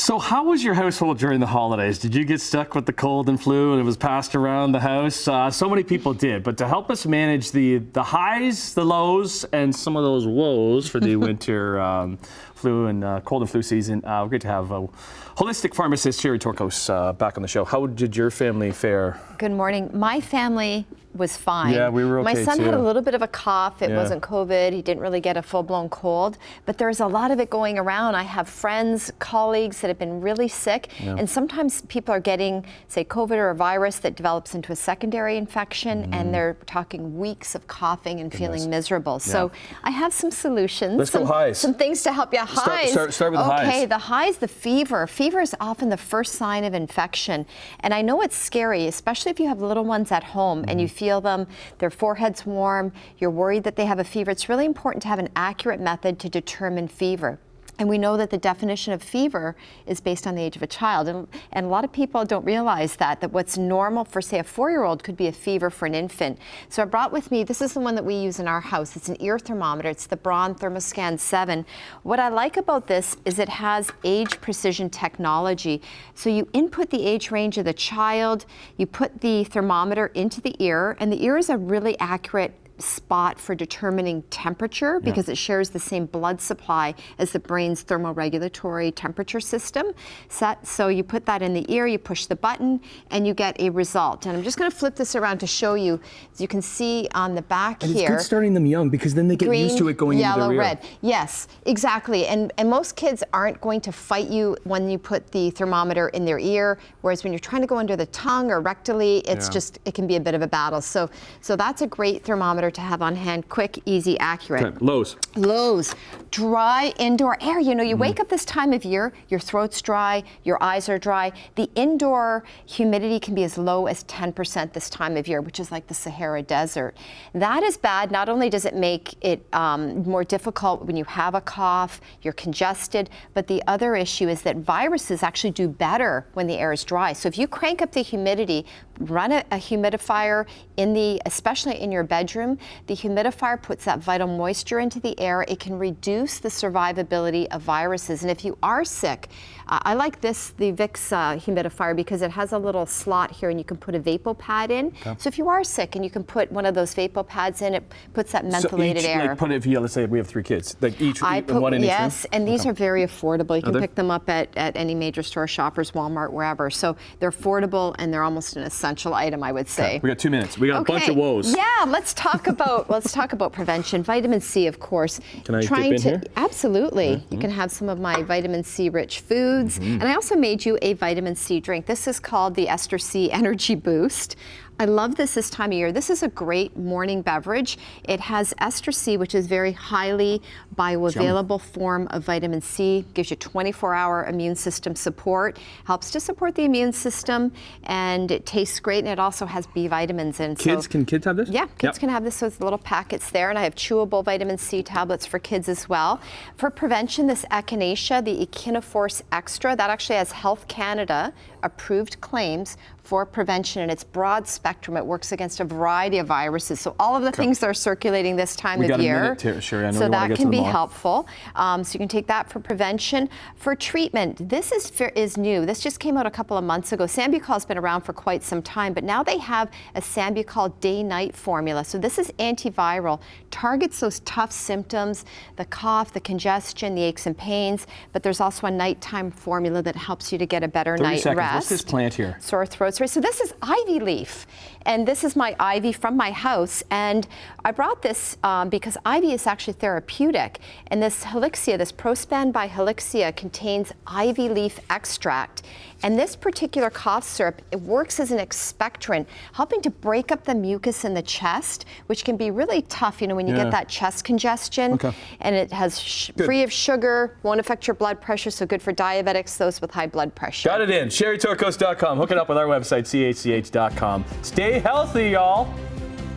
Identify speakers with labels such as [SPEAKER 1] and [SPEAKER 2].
[SPEAKER 1] So how was your household during the holidays? Did you get stuck with the cold and flu and it was passed around the house? So many people did, but to help us manage the highs, the lows, and some of those woes for the winter flu and cold and flu season, great to have holistic pharmacist Sherry Torkos back on the show. How did your family fare?
[SPEAKER 2] Good morning. My family was fine.
[SPEAKER 1] Yeah, we were okay
[SPEAKER 2] My son
[SPEAKER 1] too.
[SPEAKER 2] had a little bit of a cough. It wasn't COVID. He didn't really get a full-blown cold, but there's a lot of it going around. I have friends, colleagues that have been really sick, and sometimes people are getting, say, COVID or a virus that develops into a secondary infection, and they're talking weeks of coughing and feeling miserable. So I have some solutions.
[SPEAKER 1] Let's go highs.
[SPEAKER 2] Some things to help you. Highs.
[SPEAKER 1] Start with the highs.
[SPEAKER 2] Okay, the highs, the fever. Fever is often the first sign of infection, and I know it's scary, especially if you have little ones at home and you feel them, their forehead's warm, you're worried that they have a fever. It's really important to have an accurate method to determine fever. And we know that the definition of fever is based on the age of a child. And a lot of people don't realize that what's normal for, say, a 4-year-old could be a fever for an infant. So I brought with me, this is the one that we use in our house. It's an ear thermometer. It's the Braun Thermoscan 7. What I like about this is it has age precision technology. So you input the age range of the child, you put the thermometer into the ear, and the ear is a really accurate spot for determining temperature because it shares the same blood supply as the brain's thermoregulatory temperature system. So you put that in the ear, you push the button, and you get a result. And I'm just going to flip this around to show you. As you can see on the back
[SPEAKER 1] and
[SPEAKER 2] here.
[SPEAKER 1] It's good starting them young because then they get
[SPEAKER 2] green,
[SPEAKER 1] used to it going into their ear.
[SPEAKER 2] Yellow, red. Yes, exactly. And most kids aren't going to fight you when you put the thermometer in their ear, whereas when you're trying to go under the tongue or rectally, it's just, it can be a bit of a battle. So that's a great thermometer to have on hand, quick, easy, accurate.
[SPEAKER 1] Okay. Lows.
[SPEAKER 2] Lows. Dry indoor air. You know, you wake up this time of year, your throat's dry, your eyes are dry. The indoor humidity can be as low as 10% this time of year, which is like the Sahara Desert. That is bad. Not only does it make it more difficult when you have a cough, you're congested, but the other issue is that viruses actually do better when the air is dry. So if you crank up the humidity, run a humidifier especially in your bedroom. The humidifier puts that vital moisture into the air. It can reduce the survivability of viruses. And if you are sick, I like the Vicks humidifier because it has a little slot here and you can put a VapoPad in. Okay. So if you are sick and you can put one of those VapoPads in, it puts that mentholated air.
[SPEAKER 1] Like put it, let's say we have 3 kids, like one in each room?
[SPEAKER 2] Yes, and these are very affordable. You can pick them up at any major store, Shoppers, Walmart, wherever. So they're affordable and they're almost an essential item, I would say.
[SPEAKER 1] Okay. We got 2 minutes. We got a bunch of woes.
[SPEAKER 2] Yeah, let's talk about prevention. Vitamin C, of course.
[SPEAKER 1] Can I dip in here?
[SPEAKER 2] Absolutely. You can have some of my vitamin C rich foods. And I also made you a vitamin C drink. This is called the Ester-C Energy Boost. I love this time of year. This is a great morning beverage. It has Ester-C, which is very highly bioavailable form of vitamin C. Gives you 24-hour immune system support. Helps to support the immune system, and it tastes great. And it also has B vitamins in.
[SPEAKER 1] Can kids have this?
[SPEAKER 2] Yeah, kids can have this with little packets there. And I have chewable vitamin C tablets for kids as well. For prevention, this echinacea, the Echinoforce Extra, that actually has Health Canada approved claims for prevention, and it's broad spectrum. It works against a variety of viruses. So all of the things that are circulating this time of year.
[SPEAKER 1] We got a minute here, Sherry. I know
[SPEAKER 2] so
[SPEAKER 1] we want to
[SPEAKER 2] that
[SPEAKER 1] get
[SPEAKER 2] can
[SPEAKER 1] to
[SPEAKER 2] be
[SPEAKER 1] them all.
[SPEAKER 2] helpful. So you can take that for prevention. For treatment, this is new. This just came out a couple of months ago. Sambucol has been around for quite some time, but now they have a Sambucol day-night formula. So this is antiviral, targets those tough symptoms, the cough, the congestion, the aches and pains, but there's also a nighttime formula that helps you to get a better night rest.
[SPEAKER 1] What's this plant here?
[SPEAKER 2] Sore throats. So this is ivy leaf, and this is my ivy from my house, and I brought this because ivy is actually therapeutic, and this Helixia, this Prospan by Helixia, contains ivy leaf extract, and this particular cough syrup, it works as an expectorant, helping to break up the mucus in the chest, which can be really tough, you know, when you get that chest congestion. And it has free of sugar, won't affect your blood pressure, so good for diabetics, those with high blood pressure.
[SPEAKER 1] Got it in. SherryTorkos.com. Hook it up with our website, chch.com. Stay healthy, y'all.